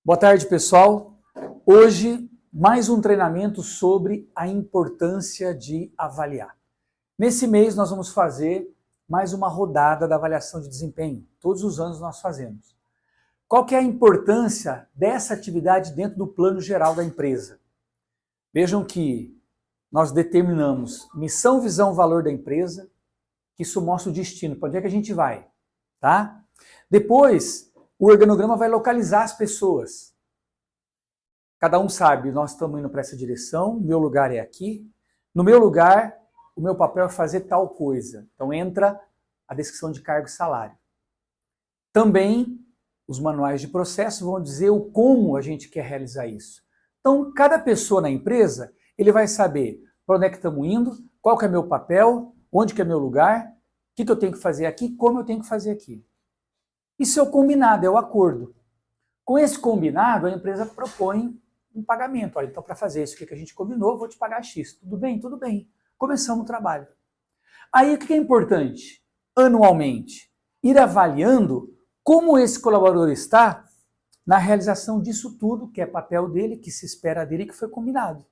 Boa tarde, pessoal. Hoje, mais um treinamento sobre a importância de avaliar. Nesse mês, nós vamos fazer mais uma rodada da avaliação de desempenho. Todos os anos nós fazemos. Qual que é a importância dessa atividade dentro do plano geral da empresa? Vejam que nós determinamos missão, visão, valor da empresa, que isso mostra o destino, para onde é que a gente vai, tá? Depois, o organograma vai localizar as pessoas. Cada um sabe, nós estamos indo para essa direção, o meu lugar é aqui. No meu lugar, o meu papel é fazer tal coisa. Então entra a descrição de cargo e salário. Também, os manuais de processo vão dizer o como a gente quer realizar isso. Então, cada pessoa na empresa, ele vai saber para onde é que estamos indo, qual que é meu papel, onde que é meu lugar, o que eu tenho que fazer aqui, como eu tenho que fazer aqui. Isso é o combinado, é o acordo. Com esse combinado, a empresa propõe um pagamento. Olha, então para fazer isso que a gente combinou, eu vou te pagar X. Tudo bem? Tudo bem. Começamos o trabalho. Aí o que é importante? Anualmente, ir avaliando como esse colaborador está na realização disso tudo, que é papel dele, que se espera dele, que foi combinado,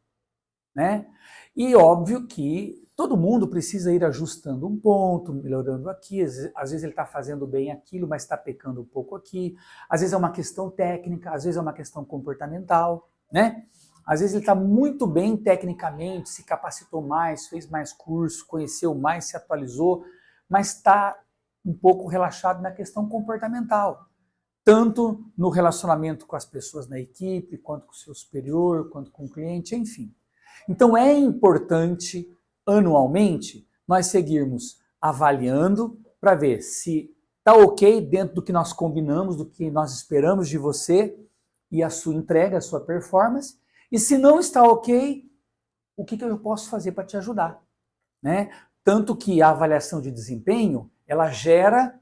né? E óbvio que todo mundo precisa ir ajustando um ponto, melhorando aqui, às vezes ele está fazendo bem aquilo, mas está pecando um pouco aqui, às vezes é uma questão técnica, às vezes é uma questão comportamental, né? Às vezes ele está muito bem tecnicamente, se capacitou mais, fez mais curso, conheceu mais, se atualizou, mas está um pouco relaxado na questão comportamental. Tanto no relacionamento com as pessoas na equipe, quanto com o seu superior, quanto com o cliente, enfim. Então é importante, anualmente, nós seguirmos avaliando para ver se está ok dentro do que nós combinamos, do que nós esperamos de você e a sua entrega, a sua performance, e se não está ok, o que eu posso fazer para te ajudar, né? Tanto que a avaliação de desempenho, ela gera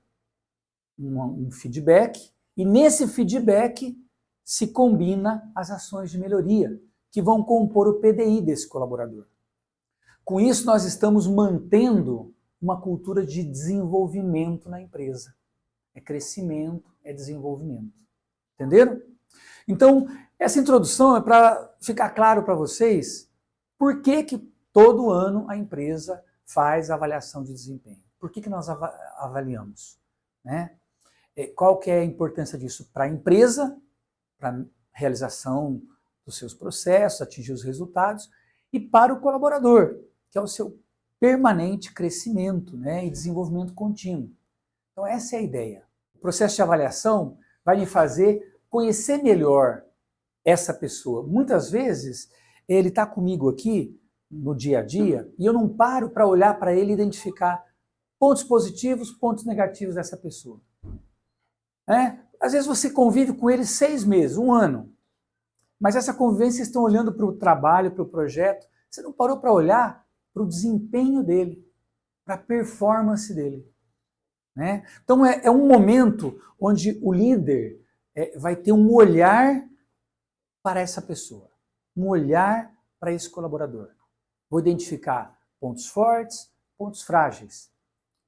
um feedback, e nesse feedback se combina as ações de melhoria, que vão compor o PDI desse colaborador. Com isso, nós estamos mantendo uma cultura de desenvolvimento na empresa. É crescimento, é desenvolvimento. Entenderam? Então, essa introdução é para ficar claro para vocês por que todo ano a empresa faz avaliação de desempenho. Por que nós avaliamos, né? Qual que é a importância disso para a empresa, para a realização dos seus processos, atingir os resultados, e para o colaborador, que é o seu permanente crescimento, né, e desenvolvimento contínuo. Então essa é a ideia. O processo de avaliação vai me fazer conhecer melhor essa pessoa. Muitas vezes ele está comigo aqui no dia a dia e eu não paro para olhar para ele e identificar pontos positivos, pontos negativos dessa pessoa. Às vezes você convive com ele 6 meses, 1 ano, mas essa convivência vocês estão olhando para o trabalho, para o projeto, você não parou para olhar para o desempenho dele, para a performance dele, né? Então é um momento onde o líder vai ter um olhar para essa pessoa, um olhar para esse colaborador. Vou identificar pontos fortes, pontos frágeis.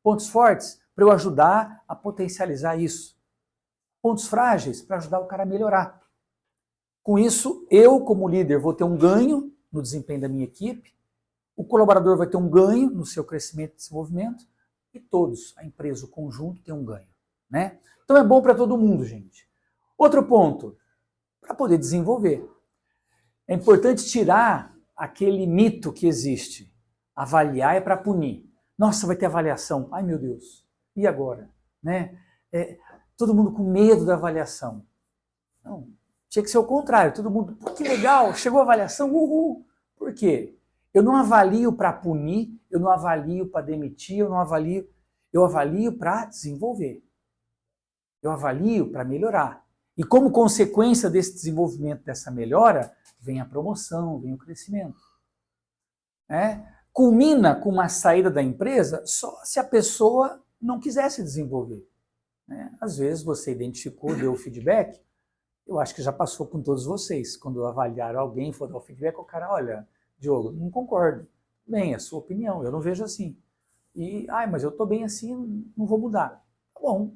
Pontos fortes para eu ajudar a potencializar isso. Pontos frágeis para ajudar o cara a melhorar. Com isso, eu, como líder, vou ter um ganho no desempenho da minha equipe, o colaborador vai ter um ganho no seu crescimento e desenvolvimento, e todos, a empresa, o conjunto, tem um ganho, né? Então é bom para todo mundo, gente. Outro ponto, para poder desenvolver. É importante tirar aquele mito que existe. Avaliar é para punir. Nossa, vai ter avaliação. Ai, meu Deus. E agora? Né? Todo mundo com medo da avaliação. Não, tinha que ser o contrário. Todo mundo, que legal, chegou a avaliação, uhul. Por quê? Eu não avalio para punir, eu não avalio para demitir, eu avalio para desenvolver. Eu avalio para melhorar. E como consequência desse desenvolvimento, dessa melhora, vem a promoção, vem o crescimento. Culmina com uma saída da empresa só se a pessoa não quisesse desenvolver. Às vezes você identificou, deu o feedback, eu acho que já passou com todos vocês. Quando avaliaram alguém, for dar o feedback, o cara, olha, Diogo, não concordo. Bem, é a sua opinião, eu não vejo assim. Mas eu estou bem assim, não vou mudar. Tá bom,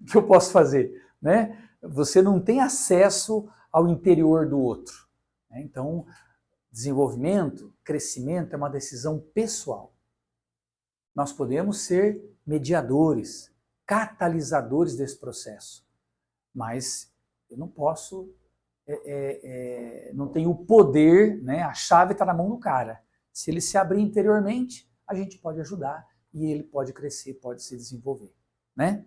o que eu posso fazer? Né? Você não tem acesso ao interior do outro. Né? Então, desenvolvimento, crescimento é uma decisão pessoal. Nós podemos ser mediadores, catalisadores desse processo, mas eu não posso, não tenho o poder, né? A chave está na mão do cara. Se ele se abrir interiormente, a gente pode ajudar e ele pode crescer, pode se desenvolver. Né?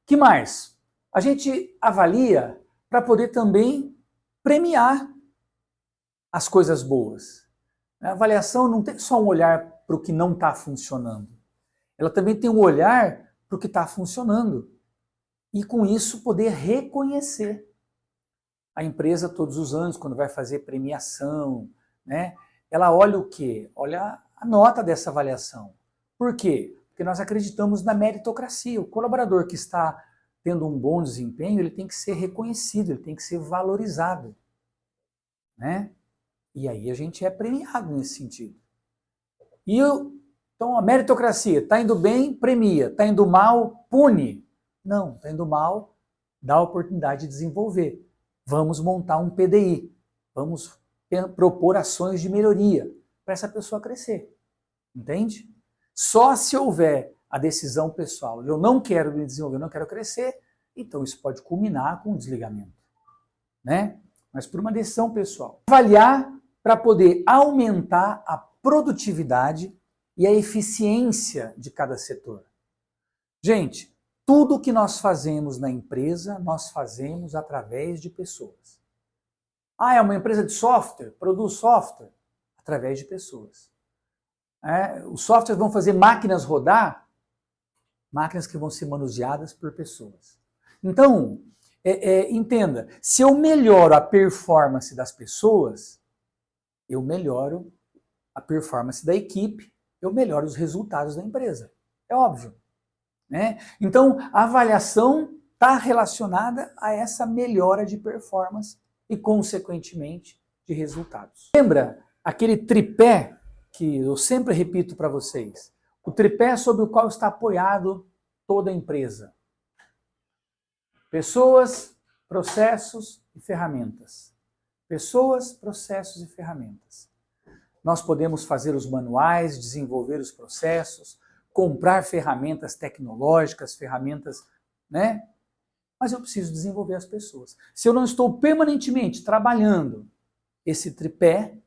Que mais? A gente avalia para poder também premiar as coisas boas. A avaliação não tem só um olhar para o que não está funcionando. Ela também tem um olhar para o que está funcionando. E com isso poder reconhecer. A empresa todos os anos, quando vai fazer premiação, né, ela olha o quê? Olha a nota dessa avaliação. Por quê? Porque nós acreditamos na meritocracia. O colaborador que está tendo um bom desempenho, ele tem que ser reconhecido, ele tem que ser valorizado. Né? E aí a gente é premiado nesse sentido. Então a meritocracia, está indo bem, premia, está indo mal, pune. Não, está indo mal, dá a oportunidade de desenvolver. Vamos montar um PDI, vamos propor ações de melhoria para essa pessoa crescer. Entende? Só se houver a decisão pessoal, eu não quero me desenvolver, eu não quero crescer, então isso pode culminar com o desligamento. Né? Mas por uma decisão pessoal. Avaliar para poder aumentar a produtividade e a eficiência de cada setor. Gente, tudo que nós fazemos na empresa, nós fazemos através de pessoas. Ah, é uma empresa de software? Produz software? Através de pessoas. Os softwares vão fazer máquinas rodar? Máquinas que vão ser manuseadas por pessoas. Então, entenda, se eu melhoro a performance das pessoas, eu melhoro a performance da equipe, eu melhoro os resultados da empresa. É óbvio. Né? Então, a avaliação está relacionada a essa melhora de performance e, consequentemente, de resultados. Lembra aquele tripé que eu sempre repito para vocês? O tripé sobre o qual está apoiado toda a empresa. Pessoas, processos e ferramentas. Pessoas, processos e ferramentas. Nós podemos fazer os manuais, desenvolver os processos, comprar ferramentas tecnológicas, ferramentas, né? Mas eu preciso desenvolver as pessoas. Se eu não estou permanentemente trabalhando esse tripé,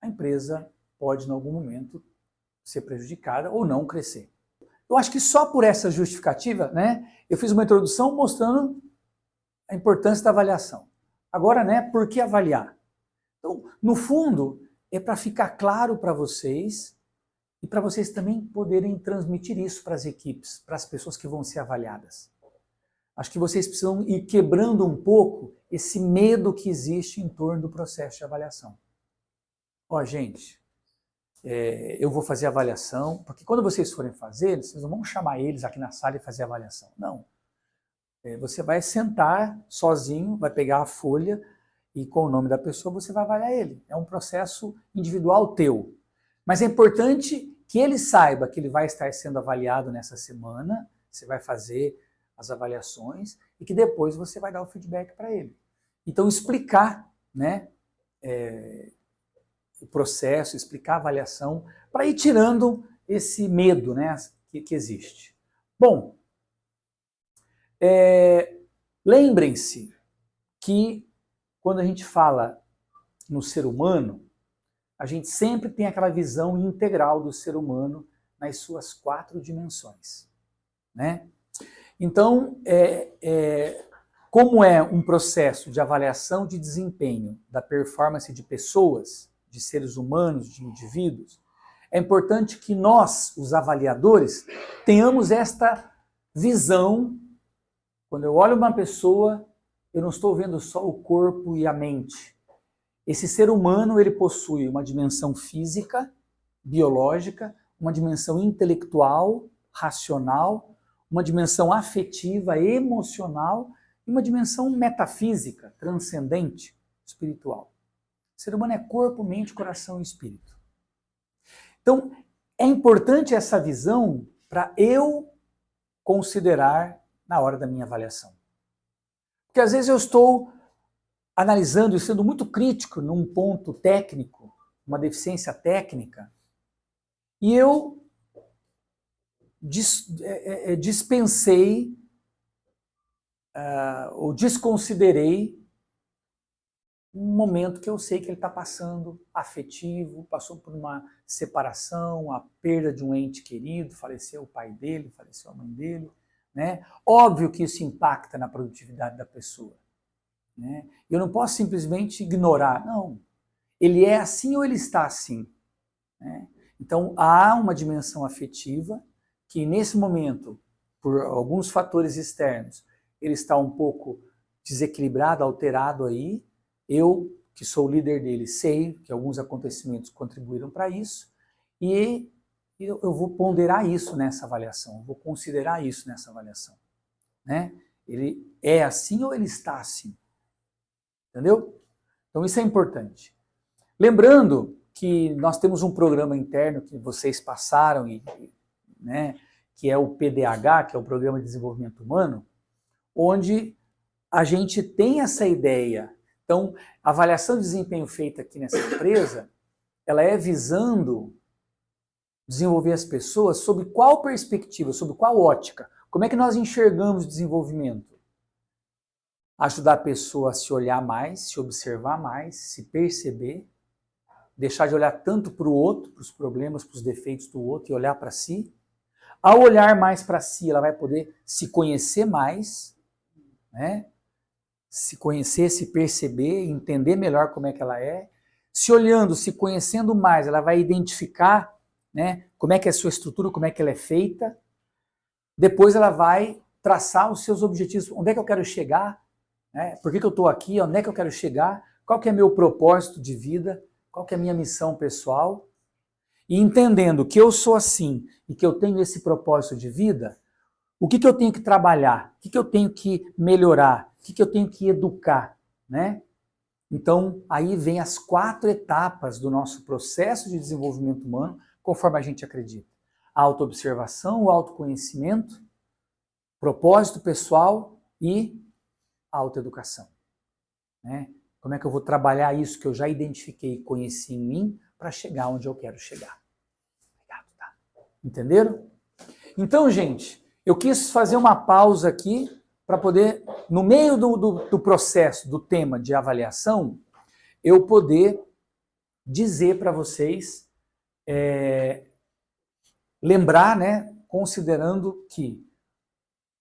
a empresa pode, em algum momento, ser prejudicada ou não crescer. Eu acho que só por essa justificativa, né, eu fiz uma introdução mostrando a importância da avaliação. Agora, né, por que avaliar? Então, no fundo, é para ficar claro para vocês e para vocês também poderem transmitir isso para as equipes, para as pessoas que vão ser avaliadas. Acho que vocês precisam ir quebrando um pouco esse medo que existe em torno do processo de avaliação. Ó, gente, eu vou fazer avaliação, porque quando vocês forem fazer, vocês não vão chamar eles aqui na sala e fazer avaliação. Não. Você vai sentar sozinho, vai pegar a folha e com o nome da pessoa você vai avaliar ele. É um processo individual teu. Mas é importante que ele saiba que ele vai estar sendo avaliado nessa semana, você vai fazer as avaliações e que depois você vai dar o feedback para ele. Então explicar, né, o processo, explicar a avaliação, para ir tirando esse medo, né, que existe. Bom, lembrem-se que quando a gente fala no ser humano, a gente sempre tem aquela visão integral do ser humano nas suas 4 dimensões. Né? Então, como é um processo de avaliação de desempenho da performance de pessoas, de seres humanos, de indivíduos, é importante que nós, os avaliadores, tenhamos esta visão. Quando eu olho uma pessoa, eu não estou vendo só o corpo e a mente. Esse ser humano, ele possui uma dimensão física, biológica, uma dimensão intelectual, racional, uma dimensão afetiva, emocional e uma dimensão metafísica, transcendente, espiritual. O ser humano é corpo, mente, coração e espírito. Então, é importante essa visão para eu considerar na hora da minha avaliação. Porque às vezes eu estou analisando e sendo muito crítico num ponto técnico, uma deficiência técnica, e eu dispensei ou desconsiderei um momento que eu sei que ele está passando afetivo, passou por uma separação, a perda de um ente querido, faleceu o pai dele, faleceu a mãe dele, né? Óbvio que isso impacta na produtividade da pessoa, né? Eu não posso simplesmente ignorar, não. Ele é assim ou ele está assim, né? Então há uma dimensão afetiva que nesse momento, por alguns fatores externos, ele está um pouco desequilibrado, alterado aí. Eu, que sou o líder dele, sei que alguns acontecimentos contribuíram para isso e eu vou ponderar isso nessa avaliação, vou considerar isso nessa avaliação, né? Ele é assim ou ele está assim? Entendeu? Então isso é importante. Lembrando que nós temos um programa interno que vocês passaram, né, que é o PDH, que é o Programa de Desenvolvimento Humano, onde a gente tem essa ideia. Então, a avaliação de desempenho feita aqui nessa empresa, ela é visando desenvolver as pessoas sob qual perspectiva, sob qual ótica. Como é que nós enxergamos o desenvolvimento? Ajudar a pessoa a se olhar mais, se observar mais, se perceber, deixar de olhar tanto para o outro, para os problemas, para os defeitos do outro e olhar para si. Ao olhar mais para si, ela vai poder se conhecer mais, né? Se conhecer, se perceber, entender melhor como é que ela é. Se olhando, se conhecendo mais, ela vai identificar, né, como é que é a sua estrutura, como é que ela é feita. Depois ela vai traçar os seus objetivos. Onde é que eu quero chegar? Né? Por que eu estou aqui? Onde é que eu quero chegar? Qual que é meu propósito de vida? Qual que é a minha missão pessoal? E entendendo que eu sou assim e que eu tenho esse propósito de vida, o que eu tenho que trabalhar? O que eu tenho que melhorar? O que eu tenho que educar? Né? Então, aí vem as 4 etapas do nosso processo de desenvolvimento humano, conforme a gente acredita. A autoobservação, o autoconhecimento, propósito pessoal e a autoeducação. Né? Como é que eu vou trabalhar isso que eu já identifiquei e conheci em mim para chegar onde eu quero chegar? Obrigado, tá? Entenderam? Então, gente, eu quis fazer uma pausa aqui para poder, no meio do processo, do tema de avaliação, eu poder dizer para vocês, lembrar, né, considerando que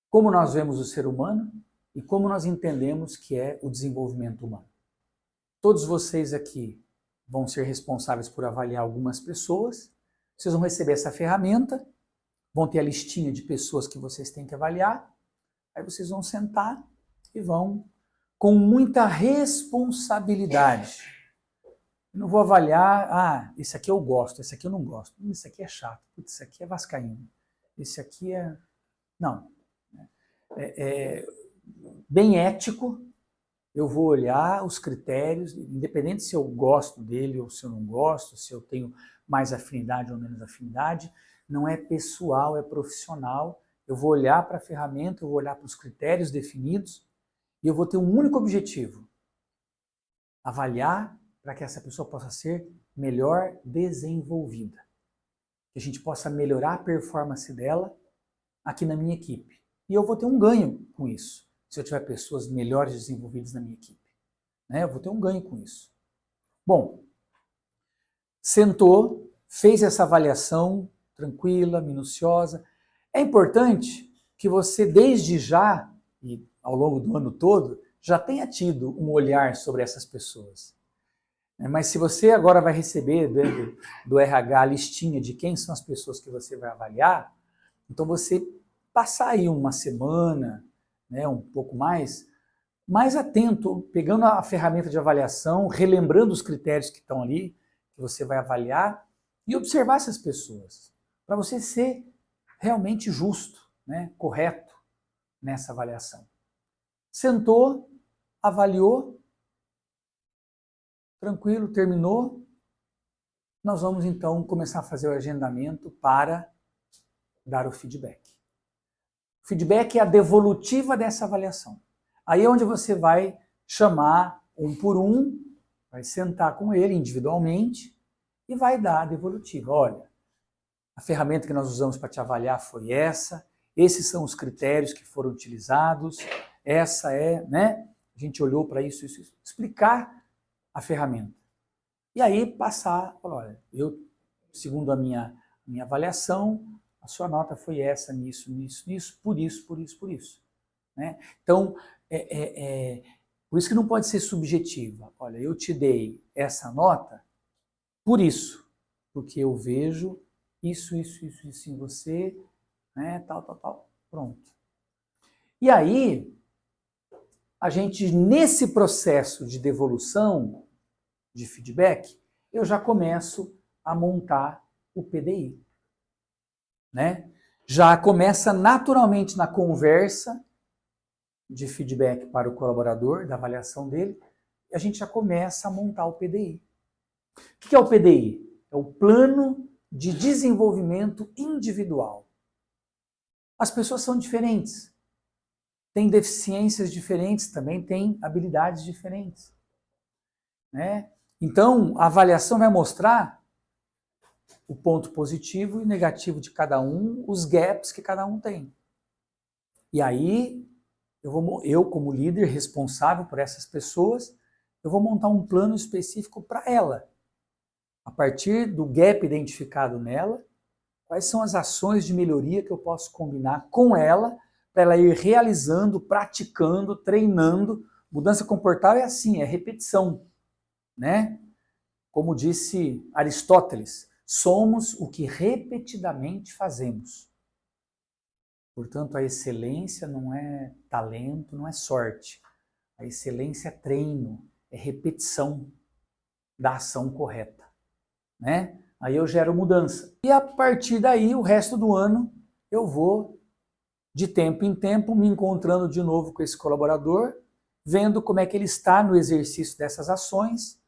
como nós vemos o ser humano e como nós entendemos que é o desenvolvimento humano. Todos vocês aqui vão ser responsáveis por avaliar algumas pessoas, vocês vão receber essa ferramenta, vão ter a listinha de pessoas que vocês têm que avaliar, aí vocês vão sentar e vão, com muita responsabilidade. Eu não vou avaliar, esse aqui eu gosto, esse aqui eu não gosto, esse aqui é chato, esse aqui é vascaíno, esse aqui é... Não. Bem ético, eu vou olhar os critérios, independente se eu gosto dele ou se eu não gosto, se eu tenho mais afinidade ou menos afinidade, não é pessoal, é profissional. Eu vou olhar para a ferramenta, eu vou olhar para os critérios definidos e eu vou ter um único objetivo: avaliar para que essa pessoa possa ser melhor desenvolvida. Que a gente possa melhorar a performance dela aqui na minha equipe. E eu vou ter um ganho com isso, se eu tiver pessoas melhores desenvolvidas na minha equipe. Né? Eu vou ter um ganho com isso. Bom, sentou, fez essa avaliação tranquila, minuciosa. É importante que você, desde já, e ao longo do ano todo, já tenha tido um olhar sobre essas pessoas. Mas se você agora vai receber do RH a listinha de quem são as pessoas que você vai avaliar, então você passar aí uma semana, né, um pouco mais atento, pegando a ferramenta de avaliação, relembrando os critérios que estão ali, que você vai avaliar, e observar essas pessoas, para você ser realmente justo, né, correto nessa avaliação. Sentou, avaliou, tranquilo, terminou, nós vamos então começar a fazer o agendamento para dar o feedback. O feedback é a devolutiva dessa avaliação. Aí é onde você vai chamar um por um, vai sentar com ele individualmente e vai dar a devolutiva. Olha, a ferramenta que nós usamos para te avaliar foi essa, esses são os critérios que foram utilizados, essa é, né? A gente olhou para isso, explicar a ferramenta. E aí passar, falar, olha, eu, segundo a minha avaliação, a sua nota foi essa, nisso, por isso. Né? Então, por isso que não pode ser subjetiva. Olha, eu te dei essa nota por isso, porque eu vejo isso em você, né? Tal, pronto. E aí, a gente, nesse processo de devolução, de feedback, eu já começo a montar o PDI. Né? Já começa naturalmente na conversa de feedback para o colaborador, da avaliação dele, e a gente já começa a montar o PDI. O que é o PDI? É o Plano de Desenvolvimento Individual. As pessoas são diferentes, têm deficiências diferentes, também têm habilidades diferentes. Né? Então, a avaliação vai mostrar o ponto positivo e negativo de cada um, os gaps que cada um tem. E aí, eu como líder responsável por essas pessoas, eu vou montar um plano específico para ela. A partir do gap identificado nela, quais são as ações de melhoria que eu posso combinar com ela, para ela ir realizando, praticando, treinando. Mudança comportamental é assim, é repetição. Né? Como disse Aristóteles, somos o que repetidamente fazemos. Portanto, a excelência não é talento, não é sorte. A excelência é treino, é repetição da ação correta. Né? Aí eu gero mudança. E a partir daí, o resto do ano, eu vou, de tempo em tempo, me encontrando de novo com esse colaborador, vendo como é que ele está no exercício dessas ações,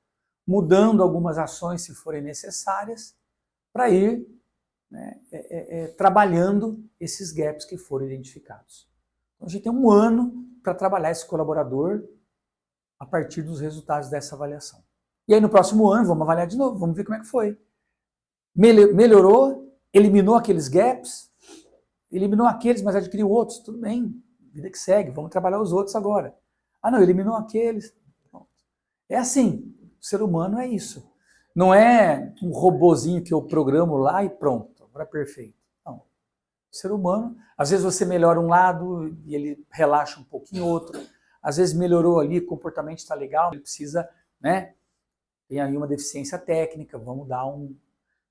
mudando algumas ações se forem necessárias, para ir, né, trabalhando esses gaps que foram identificados. Então a gente tem um ano para trabalhar esse colaborador a partir dos resultados dessa avaliação. E aí no próximo ano vamos avaliar de novo, vamos ver como é que foi. Melhorou, eliminou aqueles gaps, eliminou aqueles, mas adquiriu outros, tudo bem, vida que segue, vamos trabalhar os outros agora. Ah não, eliminou aqueles. É assim, o ser humano é isso. Não é um robozinho que eu programo lá e pronto, agora é perfeito. Não. O ser humano, às vezes você melhora um lado e ele relaxa um pouquinho outro. Às vezes melhorou ali, o comportamento está legal, ele precisa, né? Tem aí uma deficiência técnica, vamos dar um...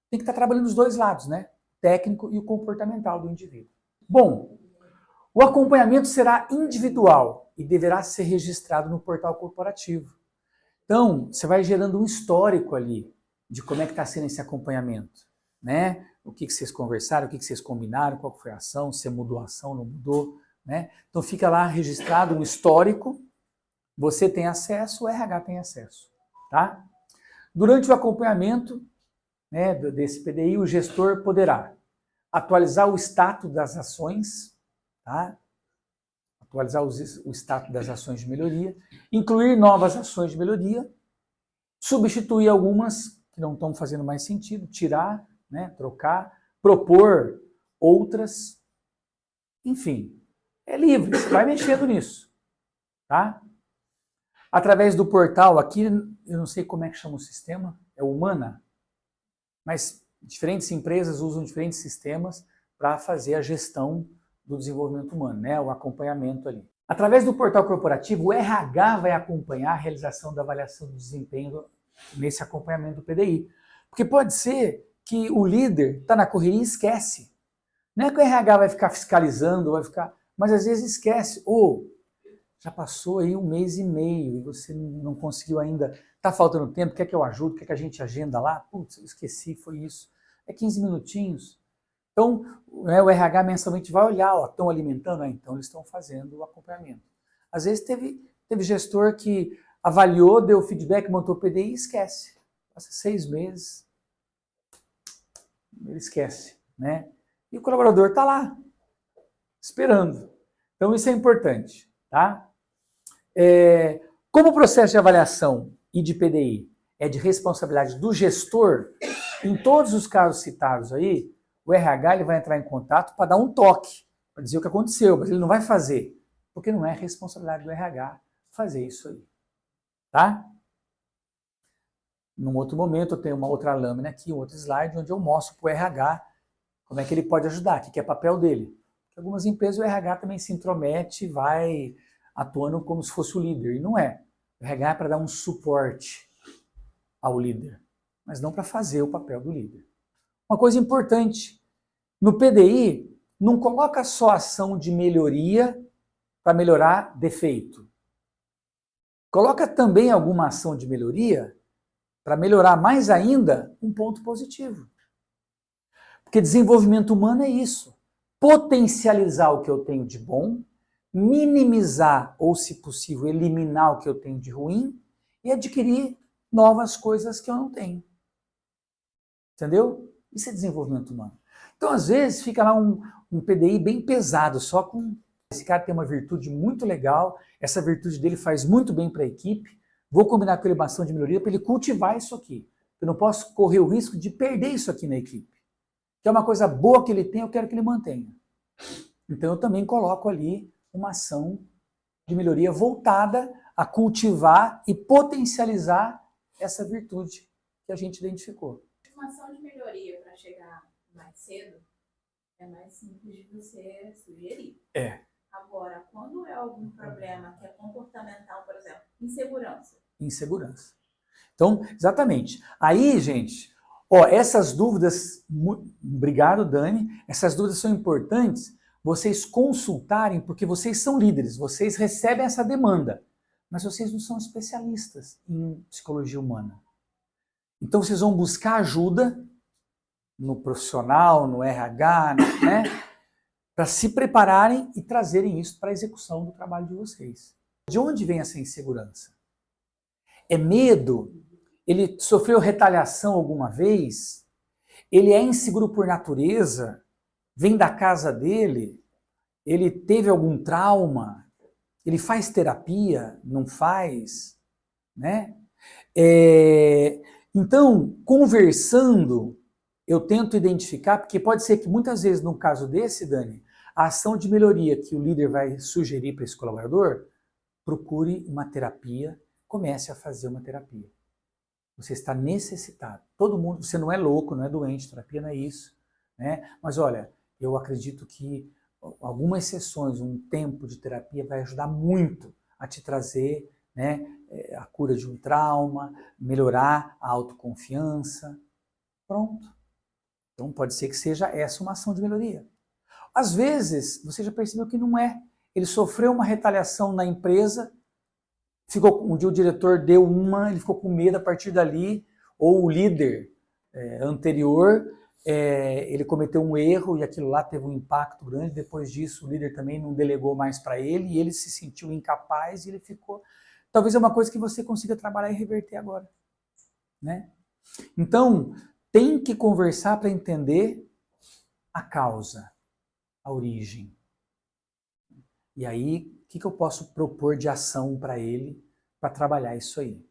Tem que estar trabalhando os dois lados, né? O técnico e o comportamental do indivíduo. Bom, o acompanhamento será individual e deverá ser registrado no portal corporativo. Então, você vai gerando um histórico ali de como é que está sendo esse acompanhamento, né? O que vocês conversaram, o que vocês combinaram, qual foi a ação, se mudou a ação, não mudou, né? Então fica lá registrado um histórico, você tem acesso, o RH tem acesso, tá? Durante o acompanhamento, né, desse PDI, o gestor poderá atualizar o status das ações, tá? Atualizar o status das ações de melhoria, incluir novas ações de melhoria, substituir algumas que não estão fazendo mais sentido, tirar, né, trocar, propor outras, enfim, é livre, você vai mexendo nisso, tá? Através do portal aqui, eu não sei como é que chama o sistema, é o Humana, mas diferentes empresas usam diferentes sistemas para fazer a gestão do desenvolvimento humano, né, o acompanhamento ali. Através do portal corporativo, o RH vai acompanhar a realização da avaliação do desempenho nesse acompanhamento do PDI. Porque pode ser que o líder está na correria e esquece. Não é que o RH vai ficar fiscalizando, mas às vezes esquece. Ou já passou aí 1 mês e meio e você não conseguiu ainda, está faltando tempo, quer que eu ajude, quer que a gente agenda lá? Putz, eu esqueci, foi isso. É 15 minutinhos. Então, né, o RH mensalmente vai olhar, estão alimentando? Então eles estão fazendo o acompanhamento. Às vezes teve gestor que avaliou, deu feedback, montou o PDI e esquece. Passa 6 meses, ele esquece, né? E o colaborador está lá, esperando. Então isso é importante, tá? Como o processo de avaliação e de PDI é de responsabilidade do gestor, em todos os casos citados aí, o RH ele vai entrar em contato para dar um toque, para dizer o que aconteceu, mas ele não vai fazer, porque não é responsabilidade do RH fazer isso aí. Tá? Num outro momento, eu tenho uma outra lâmina aqui, um outro slide, onde eu mostro para o RH como é que ele pode ajudar, o que é papel dele. Porque algumas empresas o RH também se intromete e vai atuando como se fosse o líder, e não é. O RH é para dar um suporte ao líder, mas não para fazer o papel do líder. Uma coisa importante, no PDI, não coloca só ação de melhoria para melhorar defeito. Coloca também alguma ação de melhoria para melhorar mais ainda um ponto positivo. Porque desenvolvimento humano é isso. Potencializar o que eu tenho de bom, minimizar ou, se possível, eliminar o que eu tenho de ruim e adquirir novas coisas que eu não tenho. Entendeu? Isso é desenvolvimento humano. Então, às vezes, fica lá um PDI bem pesado, só com... Esse cara tem uma virtude muito legal, essa virtude dele faz muito bem para a equipe, vou combinar com ele uma ação de melhoria para ele cultivar isso aqui. Eu não posso correr o risco de perder isso aqui na equipe. Que é uma coisa boa que ele tem, eu quero que ele mantenha. Então, eu também coloco ali uma ação de melhoria voltada a cultivar e potencializar essa virtude que a gente identificou. Uma ação de melhoria para chegar mais cedo é mais simples de você sugerir. Agora, quando é algum problema que é comportamental, por exemplo, insegurança. Insegurança. Então, exatamente. Aí, gente, essas dúvidas, obrigado, Dani, essas dúvidas são importantes vocês consultarem, porque vocês são líderes, vocês recebem essa demanda, mas vocês não são especialistas em psicologia humana. Então, vocês vão buscar ajuda no profissional, no RH, né? Para se prepararem e trazerem isso para a execução do trabalho de vocês. De onde vem essa insegurança? É medo? Ele sofreu retaliação alguma vez? Ele é inseguro por natureza? Vem da casa dele? Ele teve algum trauma? Ele faz terapia? Não faz? Né? Então, conversando, eu tento identificar, porque pode ser que muitas vezes, no caso desse, Dani, a ação de melhoria que o líder vai sugerir para esse colaborador, procure uma terapia, comece a fazer uma terapia. Você está necessitado. Todo mundo, você não é louco, não é doente, terapia não é isso. Né? Mas olha, eu acredito que algumas sessões, um tempo de terapia vai ajudar muito a te trazer, né, a cura de um trauma, melhorar a autoconfiança. Pronto. Então pode ser que seja essa uma ação de melhoria. Às vezes, você já percebeu que não é. Ele sofreu uma retaliação na empresa, um dia o diretor deu ele ficou com medo a partir dali, ou o líder anterior, ele cometeu um erro e aquilo lá teve um impacto grande. Depois disso, o líder também não delegou mais para ele e ele se sentiu incapaz e ele ficou... Talvez é uma coisa que você consiga trabalhar e reverter agora. Né? Então, tem que conversar para entender a causa, a origem. E aí, o que eu posso propor de ação para ele para trabalhar isso aí?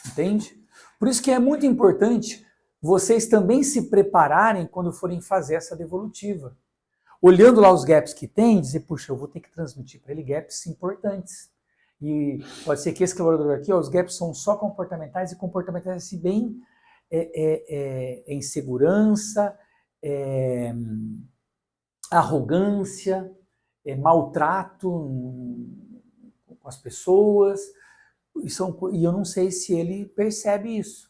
Entende? Por isso que é muito importante vocês também se prepararem quando forem fazer essa devolutiva. Olhando lá os gaps que tem, dizer, puxa, eu vou ter que transmitir para ele gaps importantes. E pode ser que esse colaborador aqui, os gaps são só comportamentais, e comportamentais assim, bem insegurança, arrogância, maltrato com as pessoas, e eu não sei se ele percebe isso.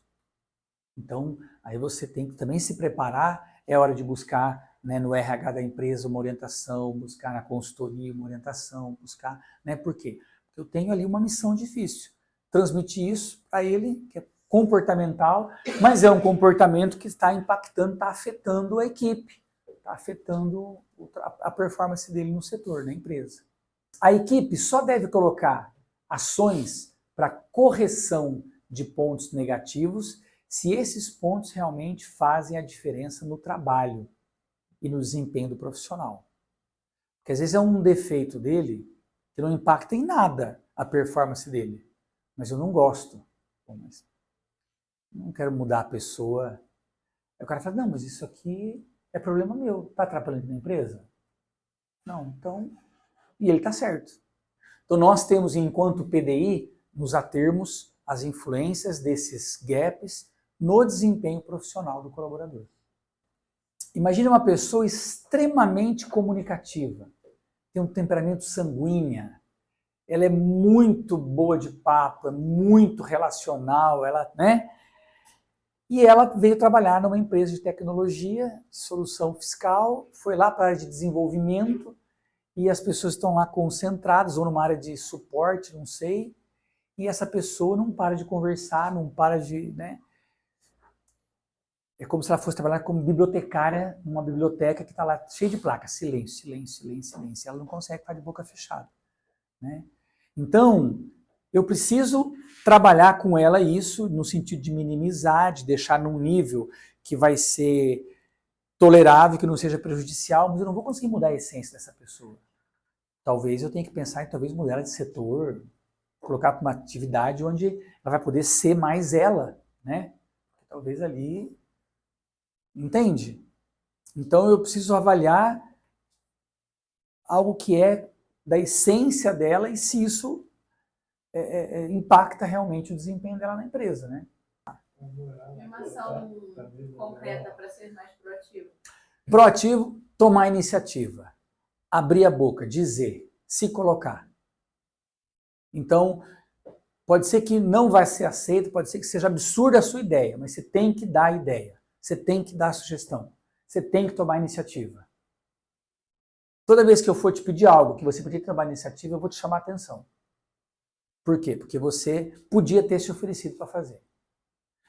Então, aí você tem que também se preparar, é hora de buscar, né, no RH da empresa uma orientação, buscar na consultoria uma orientação, buscar, né, por quê? Porque eu tenho ali uma missão difícil, transmitir isso para ele, que é comportamental, mas é um comportamento que está impactando, está afetando a equipe, está afetando a performance dele no setor, na empresa. A equipe só deve colocar ações para correção de pontos negativos se esses pontos realmente fazem a diferença no trabalho e no desempenho do profissional. Porque às vezes é um defeito dele que não impacta em nada, a performance dele. Mas eu não gosto. Bom, mas não quero mudar a pessoa. Aí o cara fala, não, mas isso aqui é problema meu. Está atrapalhando na empresa? Não, então... E ele está certo. Então nós temos, enquanto PDI, nos atermos às influências desses gaps no desempenho profissional do colaborador. Imagine uma pessoa extremamente comunicativa, tem um temperamento sanguínea, ela é muito boa de papo, é muito relacional, ela, né? E ela veio trabalhar numa empresa de tecnologia, de solução fiscal, foi lá para a área de desenvolvimento e as pessoas estão lá concentradas ou numa área de suporte, não sei, e essa pessoa não para de conversar, não para de, né? É como se ela fosse trabalhar como bibliotecária numa biblioteca que está lá cheia de placas. Silêncio, silêncio, silêncio, silêncio. Ela não consegue ficar de boca fechada, né? Então, eu preciso trabalhar com ela isso no sentido de minimizar, de deixar num nível que vai ser tolerável, que não seja prejudicial, mas eu não vou conseguir mudar a essência dessa pessoa. Talvez eu tenha que pensar em talvez mudar ela de setor, colocar para uma atividade onde ela vai poder ser mais ela, né? Talvez ali... Entende? Então eu preciso avaliar algo que é da essência dela e se isso impacta realmente o desempenho dela na empresa, né? Uma ação concreta para ser mais proativo. Proativo, tomar iniciativa, abrir a boca, dizer, se colocar. Então, pode ser que não vai ser aceito, pode ser que seja absurda a sua ideia, mas você tem que dar a ideia. Você tem que dar a sugestão. Você tem que tomar iniciativa. Toda vez que eu for te pedir algo que você podia tomar iniciativa, eu vou te chamar a atenção. Por quê? Porque você podia ter se oferecido para fazer.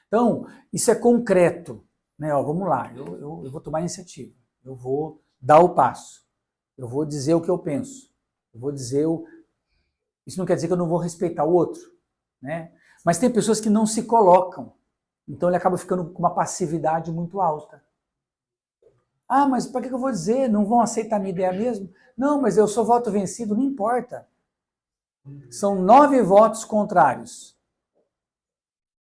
Então, isso é concreto, né? Ó, vamos lá, eu vou tomar iniciativa. Eu vou dar o passo. Eu vou dizer o que eu penso. Eu vou dizer o... Isso não quer dizer que eu não vou respeitar o outro, né? Mas tem pessoas que não se colocam. Então ele acaba ficando com uma passividade muito alta. Ah, mas para que eu vou dizer? Não vão aceitar a minha ideia mesmo? Não, mas eu sou voto vencido, não importa. São 9 votos contrários.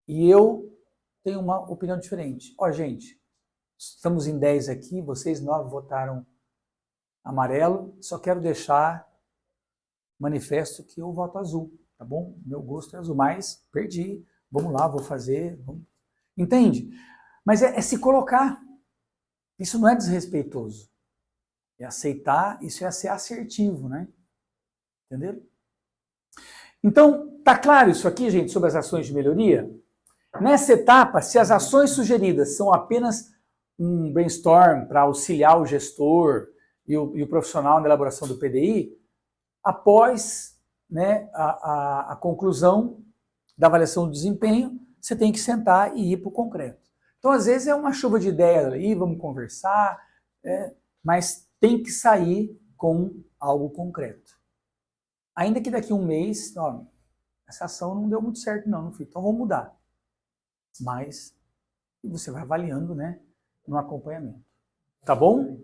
E eu tenho uma opinião diferente. Ó, gente, estamos em 10 aqui, vocês 9 votaram amarelo, só quero deixar manifesto que eu voto azul, tá bom? Meu gosto é azul, mas perdi. Vamos lá, vou fazer... Vamos... Entende? Mas é se colocar. Isso não é desrespeitoso. É aceitar, isso é ser assertivo, né? Entenderam? Então, tá claro isso aqui, gente, sobre as ações de melhoria? Nessa etapa, se as ações sugeridas são apenas um brainstorm para auxiliar o gestor e o profissional na elaboração do PDI, após, né, a conclusão da avaliação do desempenho, você tem que sentar e ir para o concreto. Então, às vezes, é uma chuva de ideias ali, vamos conversar, mas tem que sair com algo concreto. Ainda que daqui a um mês, ó, essa ação não deu muito certo não, filho, então vamos mudar. Mas você vai avaliando, né, no acompanhamento. Tá bom?